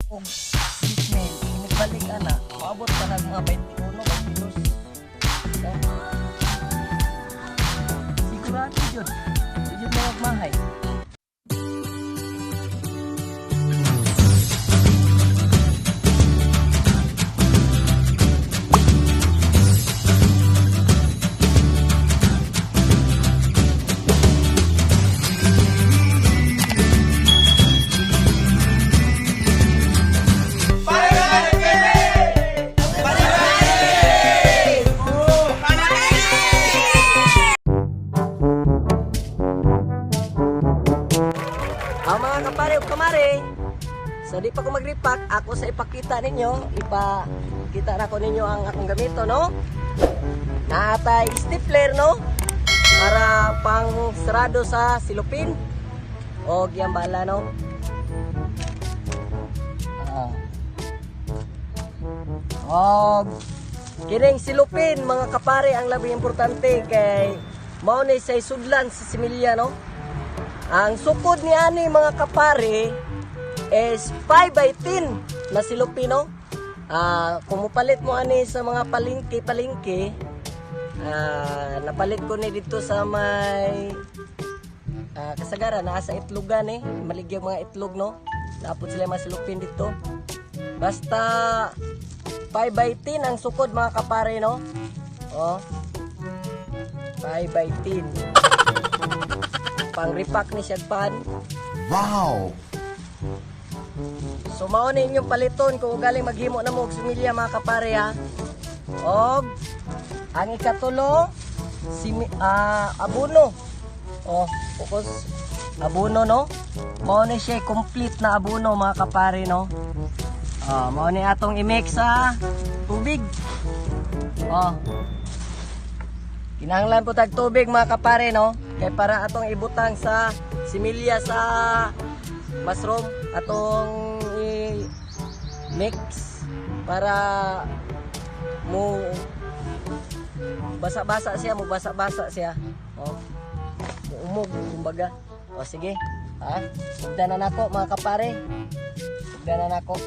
og business, nagbalik ana, maabot pa ng mga 21, 22. So, sigurado yun. Yun na magmahay. Mga kapare o kamare, so di pa ko mag-repack, ako sa ipakita ninyo, ipakita na ko ninyo ang akong gamito, no? Naatay stapler, no? Para pang sarado sa silupin o giyambala, no? O kining silupin, mga kapare, ang labi importante kay mao ni sa sudlan sa similya, no? Ang sukod ni ani mga kapare is 5x10 na silupino. Kung mupalit mo ani sa mga palengke, napalit ko ni dito sa may kasagaran, nasa itlogan maligyang mga itlog, no? Napot sila mga silupin dito. Basta 5x10 ang sukod mga kapare, no? Oh. 5x10. Pang repack ni siya pan. Wow! So mao ni inyong paliton kung galing maghimo na mo og similya mga kapare, ha. Og ang ikatulo abono. Oh, focus abono, no? Mao ni siya complete na abono mga kapare, no? Mao ni atong i-mix sa tubig. Kinahanglan po tag tubig mga kapare, no? Kay para atong ibutang sa similya sa mushroom, atong i-mix para mo basa-basa siya. Umog kumbaga. Sige. Sugdan na nako mga kapare. Sugdan na nako.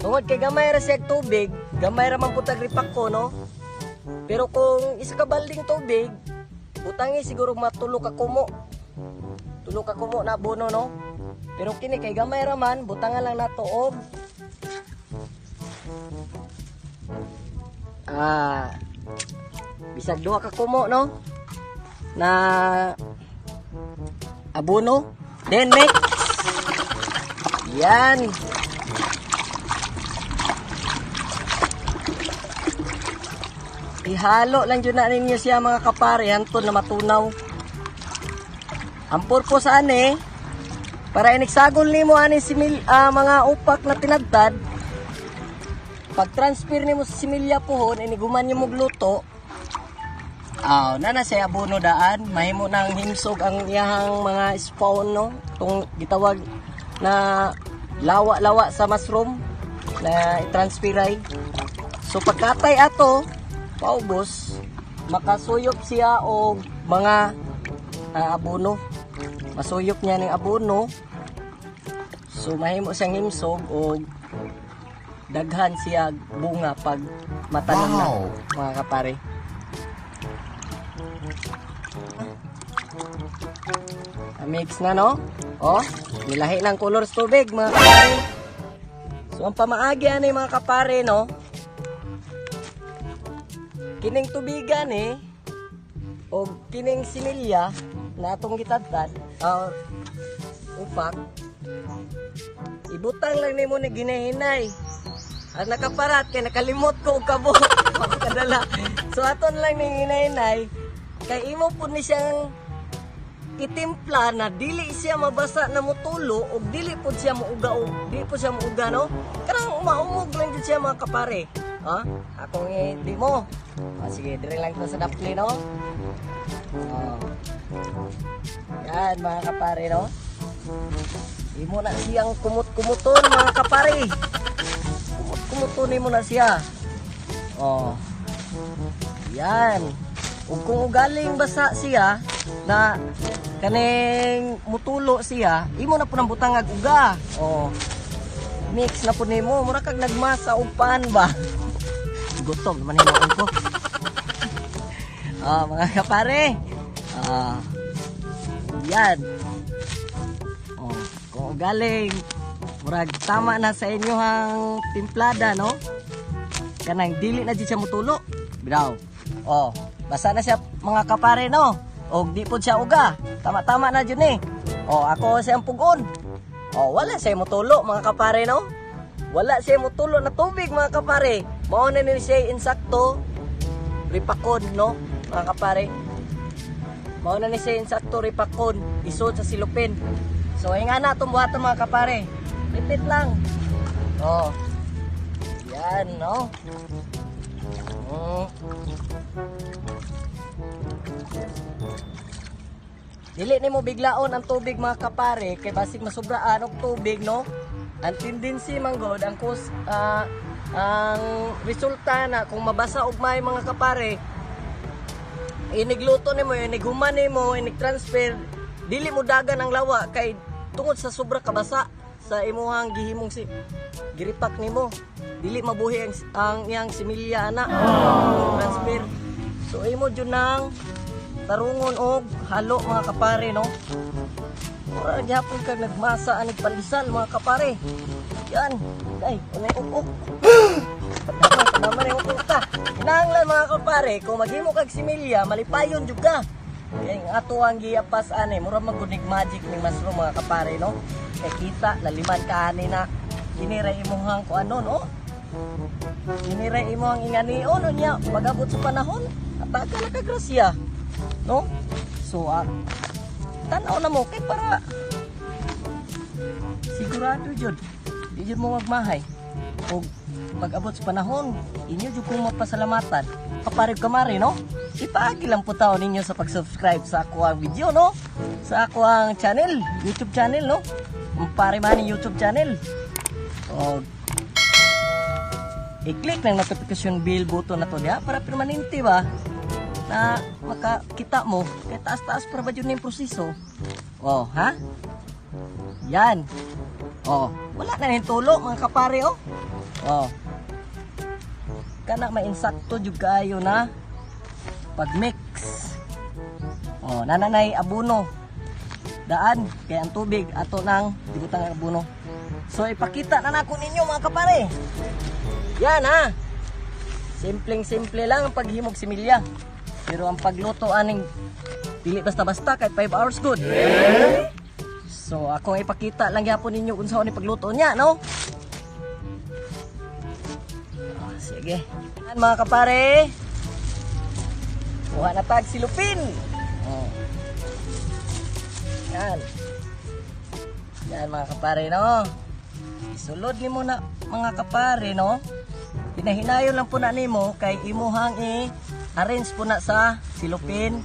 Tungod kay gamay ra siya tubig, gamay ra man putag ripak ko, no? Pero kung isa ka balding tubig, butangi siguro matulo ka kumo. Tulo ka kumo na abono, no? Pero kini kay gamay ra man, butangan lang nato og bisag duha ka kumo, no? Na abono. Then next. Yan. Ihalo lang yun na ninyo siya mga kapare, hantod na matunaw. Ang purpose ani, para iniksagol nimo ani mga upak na tinadtad. Pag transfer nimo sa similya pohon, iniguman nyo magluto. Nana siya abono daan, mahimo nang himsog ang iyahang mga spawn, no? Itong gitawag na lawa-lawa sa mushroom na i-transferay. So pagkatay ato, paubos, makasuyop siya og mga abono. Masuyop niya ng abono. So mahimo siyang himsog og daghan siya bunga pag matanom na mga kapare. Mix na, no? Nilahi ng color sa tubig mga kapare. So ang pamaagi ani mga kapare, no? Kining tubigan o kining similya na atong gitadtad upak, ibutang lang nimo ni ginahinay. Ang nakaparat kay nakalimot ko og kabot kadala. So aton lang ni ginahinay kay imo pud ni siyang itimpla na dili siya mabasa na mutulo o dili pud siya muuga, no? Karang maumog lang jud siya mga kapare. Akong hindi mo. Sige, dire lang to sa dapli, no? Yan mga kapare, no? Imo na siyang kumut-kumuton mga kapare. Kumut-kumuton mo na siya. Yan. Ug kung galing basa siya na kaning mutulo siya, imo na po ng butangag uga. Oh. Mix na po nimo, mura kag nagmasa og paan ba? Gutom naman hinoon ko. Mga kapare. Yan. Kung galing murag tama na sa inyohang timplada, no? Kanang dili na di siya mutulo. Bitaw. Basa na siya mga kapare, no? Og di po siya uga. Tama-tama na dyan eh. Ako siyang pugon. Wala siya mutulo mga kapare, no? Wala siya mutulo na tubig mga kapare. Mao na ni siya insakto. Ripakon, no? Mga kapare. Mao na ni siya insakto ripakon. Isod sa silupin. So ay nga na itong buhatan mga kapare. Repeat lang. Yan, no? Dili nimo biglaon ang tubig mga kapare kay basig masubraan og tubig, no? Ang tendency man god ang resulta na kung mabasa og may mga kapare, inigluto nimo, inighuman nimo, inig-transfer, dili mo dagan ang lawa kay tungod sa sobra kabasa sa imuhang gihimong giripak nimo. Dili mabuhi ang iyang similya ana. Transfer. So imo jud nang tarungon og halo mga kapare, no? Ora gyapon kag nagmasa anig pandesal mga kapare. Yan. Ay, unay ukok. Naman yung ukok ta. Kinahanglan mga kapare, kung maghimo kag similya, malipayon jud ka. Kaya ato ang giyapas ani, mura magunig magic ning mushroom mga kapare, no? Kay kita laliman ka ani na kiniray imong ko ano, no? Kiniray imong inganion nya pagabot sa panahon, ataka na kagrasya. No? So, tanaw na mo kay para sigurado jud di jud mo magmahay o pag-abot sa panahon inyo jud kong mapasalamatan kapare kamari, no? Ipaagi lang po taon ninyo sa pag-subscribe sa ako ang video, no? Sa ako ang channel, YouTube channel, no? Pare Manny YouTube channel. O i-click ng notification bell button na to diha para permanente ba na makakita mo kay taas-taas para ba yun yung proseso. Ha? Yan. Wala na yung tulo mga kapare, kana mainsakto jud kayo na pag-mix. Nananay abuno. Daan kay ang tubig ato nang dibutang abuno. So ipakita na nako ninyo mga kapare. Yan ha. Simpleng-simple lang ang paghimog similya. Pero ang pagluto aning dili basta-basta kahit 5 hours good. So ako ipakita lang gyapon ninyo kung saan ni pagluto niya, no? Sige. Yan mga kapare. Kuha na tag silupin. Yan. Yan mga kapare, no? Isulod ni mo na mga kapare, no? Pinahinayon lang po na nimo kay imuhang arrange po na sa silupin.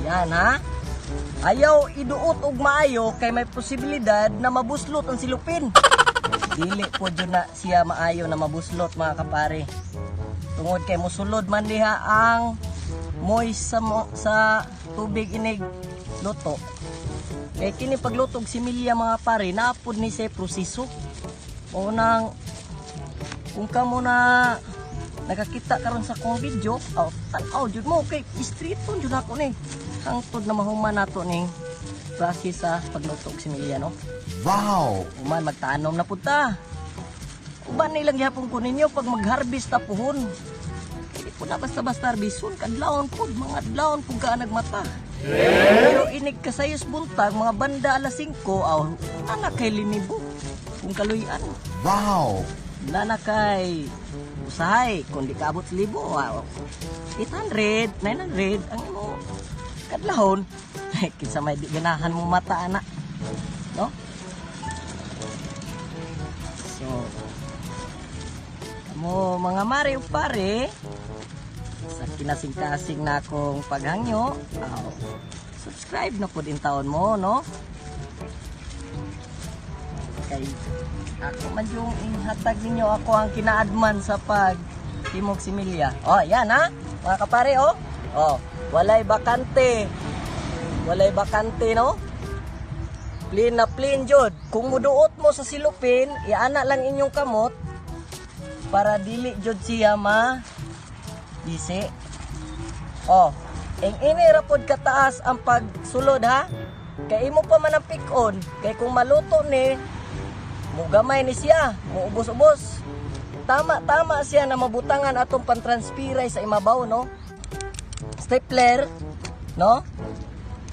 Yan ha. Ayaw iduot og maayo kay may posibilidad na mabuslot ang silupin. Dili po dyan na siya maayo na mabuslot mga kapare. Tungod kay musulod man diha ang moist sa tubig inig luto. Kay kini paglutog similya mga pare, napod ni sa proseso. Unang kung kamo na nakakita karon sa akong video, tanaw jud mo kay straight on jud ako ni. Hangtod na mahuman nato ning process sa pagluto og similya, no? Wow! Uman magtanom na pud ta. Uban nilang gyapon ko ninyo pag mag-harvest ta puhon. Hindi po na basta-basta harveston, kadlawon pud, mga adlawon pud ka nagmata. Pero inig kasayos buntag, mga banda alas 5, anak kay linibo. Kung kaluyan. Wow! Nana kay usahay, kung di kaabot sa libo, 800, 900, ang imo kadlahon. Kinsa may di ganahan mo mata, anak. No? So, mo mga mare o pare, sa kinasing-kasing na akong paghangyo, subscribe na po din taon mo, no? Kay ako man yung ihatag ninyo, ako ang kinaadman sa pag timog similya. Yan ha, mga kapare, Oh, walay bakante. Walay bakante, no? Plain na plain jud. Kung muduot mo sa silupin, iana lang inyong kamot para dili jud siya isi. Oh, inira pod kataas ang pagsulod ha. Kay imo pa man ang pick-on. Kay kung maluto ni, mugamay ni siya, muubos-ubos. Tama siya na mabutangan atong pantranspiray sa imabaw, no? Stapler, no?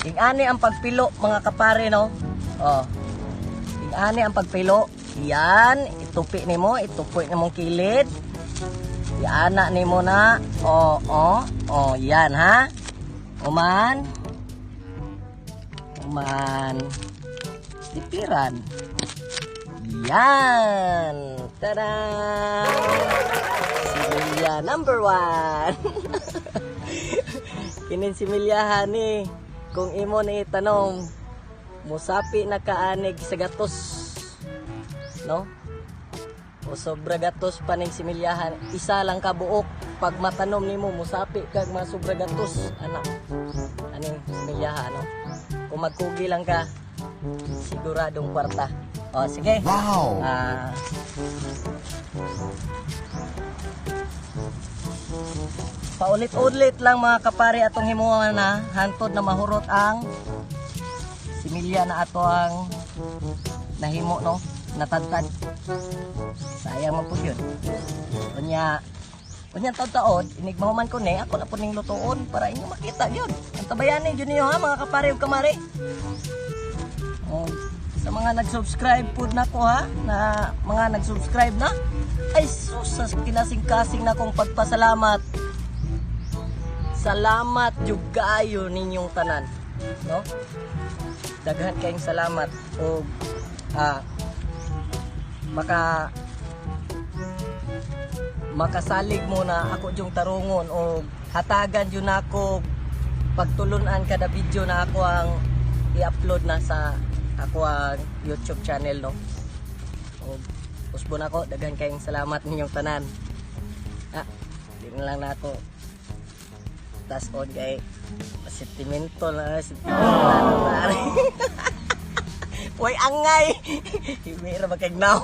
Ingani ang pagpilo, mga kapare, no? Oh. Ingani ang pagpilo. Yan, itupi nimo, itupi nimong kilid. Iana nimo na. Oh, yan ha. Uman. Tipiran. Yan. Tada! Similya number 1. Kinin similyahan ni. Kung imo ni itanong, musapi na kaanig sa gatos, no? O sobra gatos pa ning similyahan, isa lang ka buok. Pag matanom nimo, musapi kag mga sobra gatos, anak. Aning similyahan, no? Kung magkugi lang ka, siguradong kwarta. O sige. Wow. Paulit-ulit lang mga kapare atong himuha na hantod na mahurot ang similya na ato ang nahimo, no, natadtad. Sayang man po yun. Unya taon inigmahuman ko ni ako na po ning lutuon para inyo makita yun. Ang tabayanin yun niyo ha mga kapare ug kamari. Sa mga nag-subscribe po na ko ha, na mga nag-subscribe na, ay sus, sa kinasing-kasing na kong pagpasalamat. Salamat jud kaayo ninyong tanan, no? Daghan kayong salamat o makasalig mo na ako yung tarungon o hatagan yun ako pagtulunan kada video na ako ang i-upload na sa ako ang YouTube channel, no? O usbon ako, daghan kayong salamat ninyong tanan. Di na lang na ako tas on kay sentimental na Uy, angay! Himira magkagnaw.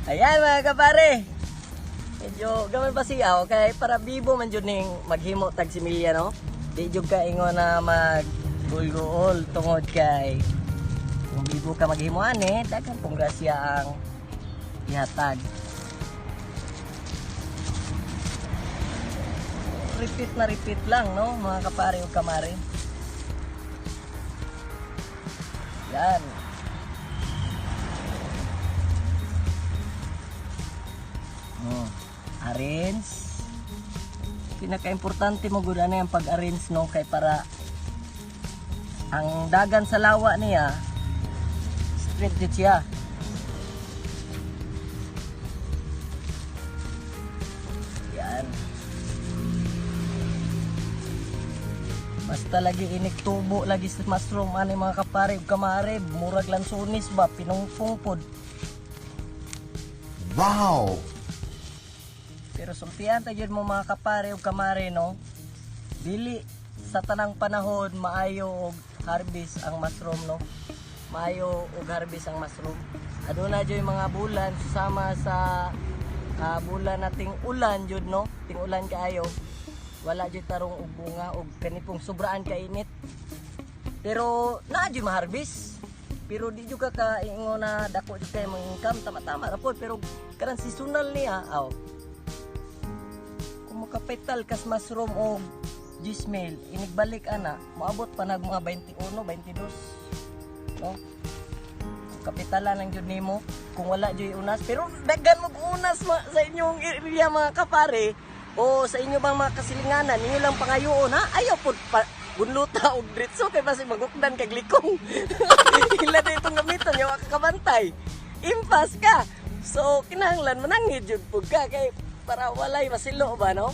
Ayan mga kapare. Medyo gaman pa siya, okay? Para bibo man dyan ning maghimo tag similya, no? Di dyan ka ingon na mag-gul-gul tungod kay kung bibo ka maghimuan daghan pong grasya ang ihatag. Repeat lang, no? Mga kapare o kamari. Yan. Arrange. Pinaka-importante mo gud na yung pag-arrange, no, kay para ang dagan sa lawa niya straight dit siya. Yan. Basta lagi iniktubo lagi sa mushroom ani mga kapare ug kamare, murag lansunis ba pinungpong pod. Wow. Pero sultian ta gyud mo mga kapare ug kamare, no? Dili sa tanang panahon maayo og harvest ang mushroom, no? Maayo og harvest ang mushroom. Aduna jud mga bulan susama sa bulan nating ulan jud, no? Ting ulan kaayo. Wala jud tarong og bunga og kanipong sobraan ka init. Pero naa jud ma-harvest. Pero di jud ka kaingon na dako jud kay mga income, tama-tama ra pod, pero karan seasonal niya, kapital kas mushroom o gismail inigbalik ana moabot pa nag mga 21 22, no? Kapitalan lang jud nimo kung wala jud unas, pero daghan mo unas sa inyong area mga kapare o sa inyo bang mga kasilinganan ninyo lang pangayoon ha, ayaw pod bunluta og dritso kay basi magukdan kag likong. Ila na itong gamiton yawa ka kabantay, impas ka, so kinahanglan mananghid jud pud ka kay para walay masilo ba, no?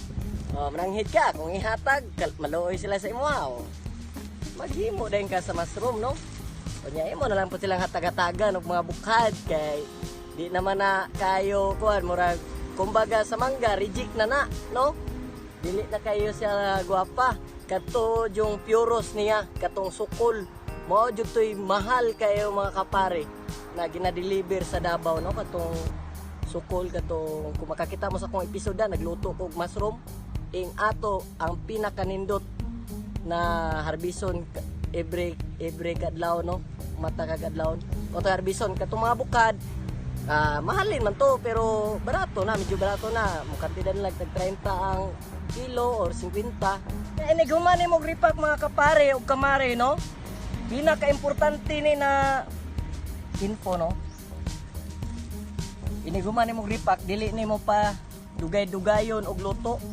Mananghid ka kung ihatag maluoy sila sa imo, maghimo din ka sa mushroom, no? Kunya imo na lang po silang hatag-hatagan og mga bukad kay di naman na kayo kuan murag kumbaga sa mangga reject na no? Dili na kayo siya guwapa. Kato yung puros niya, katong sukol. Mao jud toy mahal kayo mga kapare na ginadeliver sa Davao, no? Katong sukol, katong kung makakita mo sa akong episode nagluto ko og mushroom. Ing ato ang pinakanindot na harbison every kadlaw, no? Mata kadlaw. O to harbison katong mga bukad. Mahalin man to pero barato na, medyo barato na. Mukantidad lang tag 30 ang kilo or 50. Ini gumani mo gripak mga kapare o kamare, no? Pinaka-importante ni na info, no? Ini gumani mo gripak, dili ni mo pa dugay-dugayon og luto,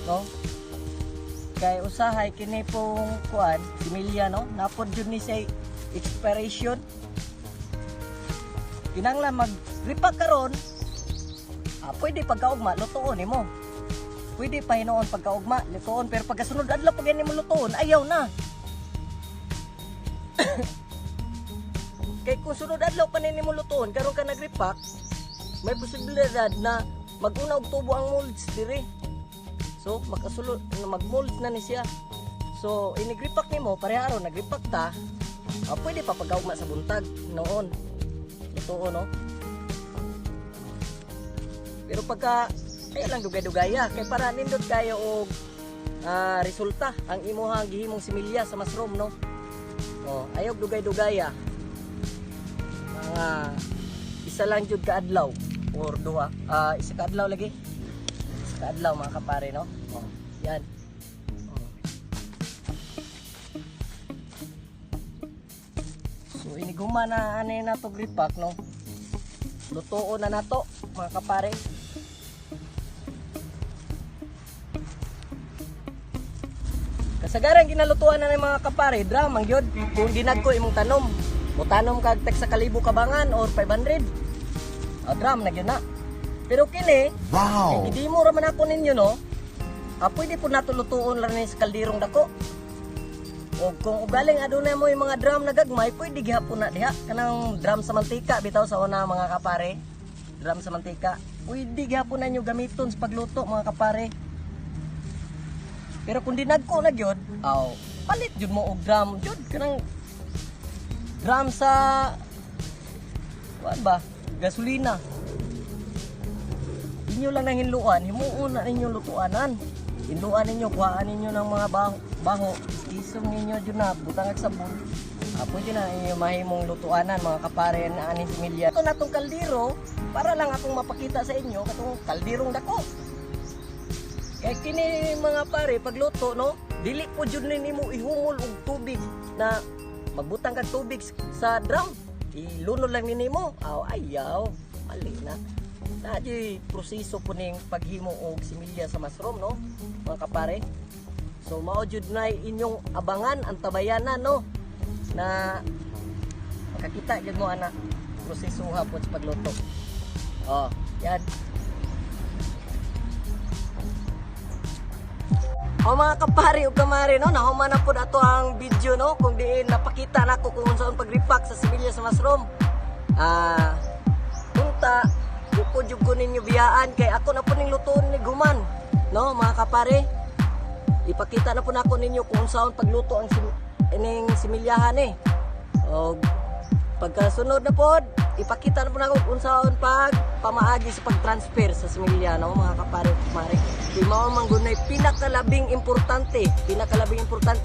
no? Kay usahay kini pong kuan, similya, no? Napod jud ni say expiration. Kinanglan mag-gripak karon, pwede pagkaugma lutoon nimo. Pwede pa hinoon pagkaugma lutoon, pero pagkasunod adlaw pag mo lutoon, ayaw na. Kay kung sunod adlaw pa nimo lutoon, karon ka nag-repack, may posibilidad na mag-una og tubo ang molds dire. So makasulod mag-molds na ni siya. So inigripak nimo pareha aron nag-repack ta, pwede pa pagkaugma sa buntag noon. Lutoon, no? Pero pagka kaya lang dugay-dugaya kay para nindot kayo og resulta ang imuhang gihimong similya sa mushroom, no? Ayaw dugay-dugaya. Mga isa lang jud ka adlaw or duha. Isa ka adlaw lagi. Isa ka adlaw mga kapare, no? Yan. So iniguma na anay na to gripak, no? Lutoon na nato mga kapare. Kasagaran ginalutuan na ng mga kapare, drum ang yun. Kung dinagko imong tanom, o tanom kag tek sa 1,000 kabangan or 500. Drum na yun na. Pero kini, wow, hindi mo raman ako ninyo, no? Pwede po nato lutuon lang sa kaldirong dako. O kung ugaling adunay mo yung mga drum na gagmay, pwede gihapon na diha. Kanang drum sa mantika, bitaw sa una mga kapare. Drum sa mantika. Pwede gihapon na nyo gamiton sa pagluto mga kapare. Pero kung dinagko na gyud, palit jud mo og drum jud kanang drum sa what ba? Gasolina. Inyo lang nang hinluan, himuon na ninyo lutuanan. Hinluan ninyo, kuhaan ninyo ng mga baho. Isong ninyo jud na butang at sabon. Pwede na inyo mahimong lutuanan mga kapare na aning similya. Ito natong kaldero para lang akong mapakita sa inyo katong kaldirong dako. Kaya kini mga pare pagluto, no, dili po jud nimo ihumol og tubig na magbutang kag tubig sa drum. Ilunod lang nimo. Ayaw, mali na. Nadyo proseso po ning paghimo og similya sa mushroom, no, mga kapare. So mao jud na inyong abangan ang tabayanan, no, na makakita jud mo ana proseso hapon sa pagluto. Yan. Mga kapare o kamare, no, nahuman na po ato ang video, no, kung diin napakita nako kung saan pag-repack sa similya sa mushroom. Punta bukod jud ko ninyo biyaan kay ako na po ning lutuon ni guman, no, mga kapare. Ipakita na po nako ninyo kung saan pagluto ang ining similyahan o pagkasunod na po ipakita na po nako kung saan pamaagi sa pag-transfer sa similya, no, mga kapare o kamare. Di mao man gunay pinakalabing importante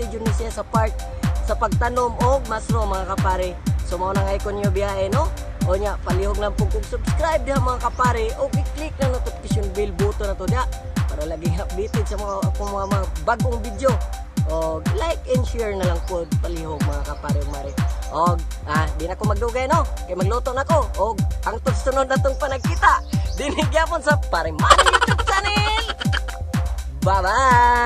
jud ni siya sa part sa pagtanom og mushroom mga kapare. So mao na nga ikon nyo biyahe, no? O nya palihog lang po kung subscribe diha mga kapare o i-click na notification bell button na to diha para lagi updated sa mga bagong video. O like and share na lang po palihog mga kapare o mare. Og di na ko magdugay, no, kay magluto na ko og ang sunod na tong panagkita dinig gyapon sa Pare Mare YouTube channel. Bye bye.